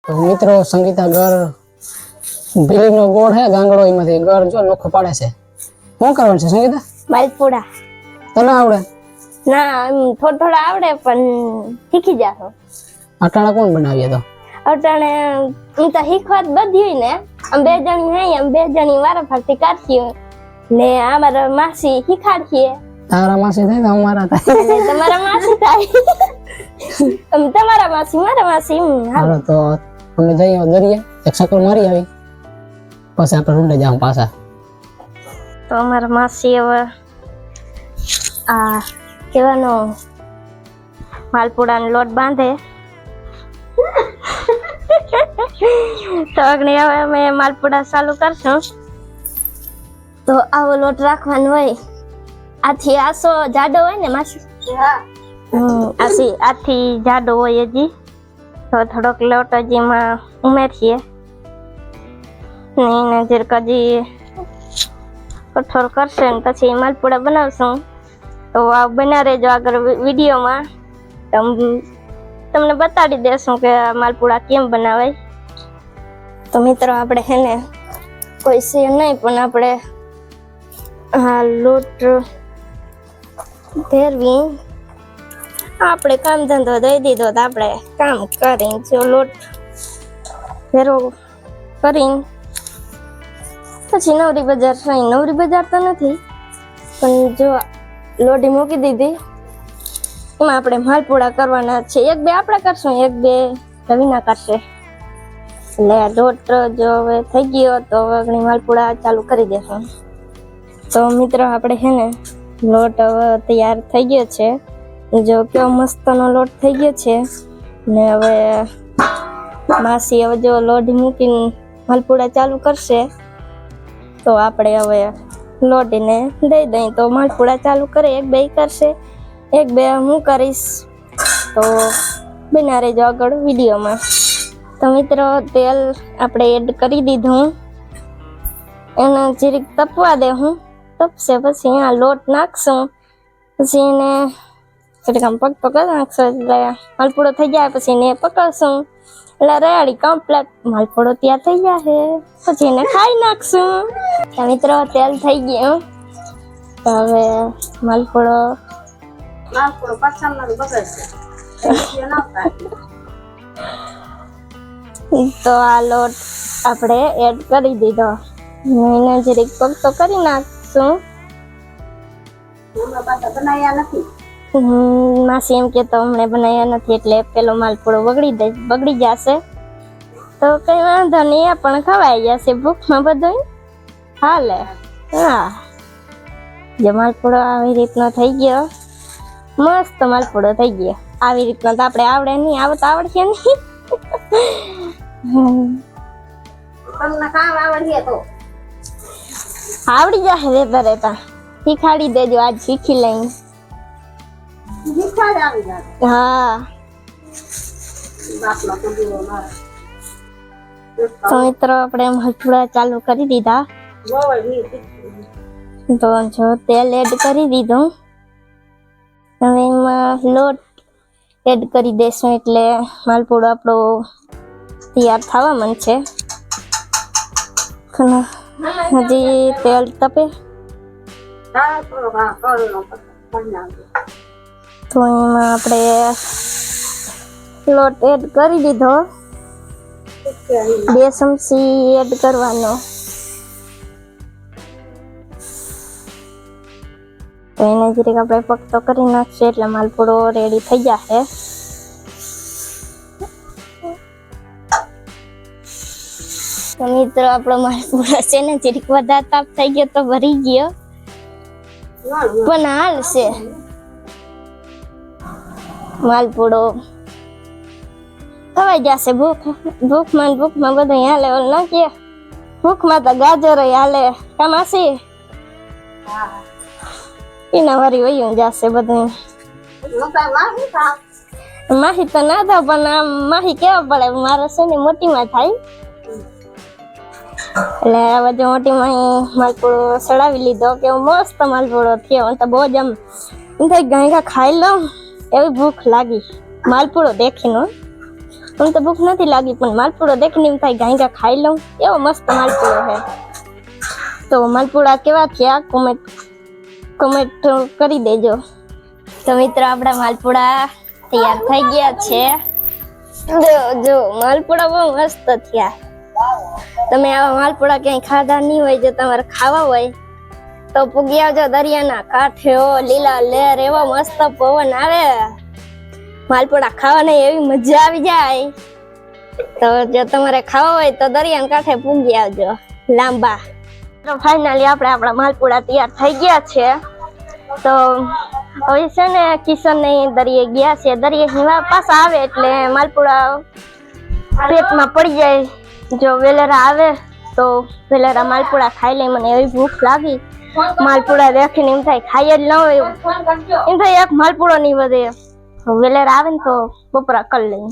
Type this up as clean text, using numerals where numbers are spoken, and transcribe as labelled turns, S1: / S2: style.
S1: તો મિત્રો સંગીતા ઘર ભીલીનો ગોળ હે ગાંગડો એમાંથી ઘર જો નોખો પાડે છે. શું કરવાનું છે સંગીતા?
S2: માલપુડા.
S1: તને આવડે?
S2: ના થોડા આવડે પણ શીખી જાશો.
S1: અટાણા કોણ બનાવીએ તો?
S2: અટાણે હું તો શીખવા જ બધી ને આમ બે જણી હે આમ બે જણી વારાફરતી કાઢીએ ને અમારા માસી શીખાડીએ.
S1: તારા માસી થાય તો અમારા થાય.
S2: તમારા માસી થાય. તમારા માસી મારા માસી.
S1: હાલો તો અમે જઈએ દરિયે એક ચક્કર મારી આવી પછી આપણે રૂંડે જાઉં પાછા.
S2: તો અમારા માસી હવે આ કેવાનો માલપુડાનો લોટ બાંધે તો અગ્નિ હવે અમે માલપુડા ચાલુ કરશું. તો આવો લોટ રાખવાનો હોય આથી આસો જાડો હોય ને માસી. આથી જાડો હોય હજી તો થોડોક લોટ હજી એમાં ઉમેરીએ ને એને જરાક હજી કઠોર કરશે ને પછી માલપુડા બનાવશું. તો આ બના રહેજો આગળ વિડીયોમાં તમને બતાડી દેશું કે માલપુડા કેમ બનાવાય. તો મિત્રો આપણે હે ને કોઈ છે નહીં પણ આપણે આ લોટ ફેરવી આપણે કામ ધંધો દઈ દીધો તો આપણે કામ કરીને જો લોટ ફેરવો કરીને પછી નવરી બજાર થઈ. નવરી બજાર તો નથી પણ જો લોટી મૂકી દીધી એમાં આપણે માલપુડા કરવાના છે. એક બે આપણે કરશું એક બે રવિના કરશે. એટલે લોટ જો હવે થઈ ગયો તો હવે માલપુડા ચાલુ કરી દેશું. તો મિત્રો આપણે છે ને લોટ હવે તૈયાર થઈ ગયો છે. જો કેવો મસ્તનો લોટ થઈ ગયો છે ને હવે માસી હવે જો લોટ મૂકીને માલપુડા ચાલુ કરશે તો આપણે હવે લોટીને દઈ દઈ તો માલપુડા ચાલુ કરે. એક બે કરશે એક બે હું કરીશ તો બના રહેજો આગળ વિડીયોમાં. તો મિત્રો તેલ આપણે એડ કરી દીધું એને જીરીક તપવા દે હું તપશે પછી અહીંયા લોટ નાખશું પછી એને જીરીક આમ પગ પકડ નાખશું એટલે માલપુડો થઈ જાય પછી એને પકડશું એટલે રેડી કમ્પ્લેટ માલપુડો તૈયાર થઈ જશે પછી એને ખાઈ નાખશું. તો મિત્રો તેલ થઈ ગયું તો હવે માલપુડો પાછળ બગડશે તો આ લોટ આપણે એડ કરી દીધો એને જરીક પગ તો કરી નાખશું. માસી એમ કે તો હમણાં બનાવ્યા નથી એટલે પેલો માલપુડો બગડી જશે તો કઈ વાંધો નહીં પણ ખવાઈ જશે ભૂખમાં બધું હાલે. હા જે માલપુડો આવી રીતનો થઈ ગયો મસ્ત માલપુડો થઈ ગયો. આવી રીતનો તો આપણે આવડે નહીં આવડે આવડશે નહીં. આવડી જશે રેતા રેતા શીખાડી દેજો આજ શીખી લઈ. હા તો મિત્રો આપણે માલપુડા ચાલુ કરી દીધા. તો જો તેલ એડ કરી દીધું હવે એમાં લોટ એડ કરી દેશું એટલે માલપુડો આપણો તૈયાર થવા માંડશે. હજી તેલ તપે તો એમાં આપણે લોટ એડ કરી દીધો 2 ચમચી એડ કરવાનો. તો એને જરીક આપણે પકતો કરી નાખશે એટલે માલપુડો રેડી થઈ જશે. તો મિત્રો આપણો માલપુડો છે ને જરીક વધારે તાપ થઈ ગયો તો ભરી ગયો પણ હાલશે. માલપુડો ખવાઈ જશે ભૂખમાં બધું હાલે. ઓલ નાખીએ ભૂખમાં તો ગાજર હાલે કામાસી એના વારી વયું જશે બધું. માહી તો ના થાય પણ આમ માહી કેવા પડે મારે છે ને મોટીમાં થાય એટલે હવે જો મોટીમાં માલપુડો સડાવી લીધો કેવો મસ્ત માલપુડો થયો. તો બહુ જ આમ ગાય ખાઈ લઉં એવી ભૂખ લાગી માલપુડો દેખીને. મને તો ભૂખ નથી લાગી પણ માલપુડો દેખીને એમ થાય ગાંગા ખાઈ લઉં. એવો મસ્ત માલપુડો છે. તો માલપુડા કેવા થયા કમેન્ટ કરી દેજો. તો મિત્રો આપણા માલપુડા તૈયાર થઈ ગયા છે. જો માલપુડા બહુ મસ્ત થયા. તમે આવા માલપુડા ક્યાંય ખાધા નહીં હોય, જો તમારે ખાવા હોય તો પૂગી આવજો દરિયાના કાંઠે. લીલા લહેર, એવો મસ્ત પવન આવે, માલપુડા ખાવાની એવી મજા આવી જાય. તો જો તમારે ખાવા હોય તો દરિયાના કાંઠે પૂગી આવજો લાંબા. તો ફાઇનલી આપણે આપણા માલપુડા તૈયાર થઈ ગયા છે. તો હવે છે ને કિશન ને દરિયે ગયા છે. દરિયે પાછા આવે એટલે માલપુડા પેટમાં પડી જાય. જો વેલેરા આવે તો વેલેરા માલપુડા ખાઈ લે. મને એવી ભૂખ લાગી, માલપુડા દેખીને એમ થાય ખાઈ જ ન હોય, એમ થાય એક માલપુડો નહીં વધે. વેલેરા આવે ને તો બપોરા કરી લઈએ.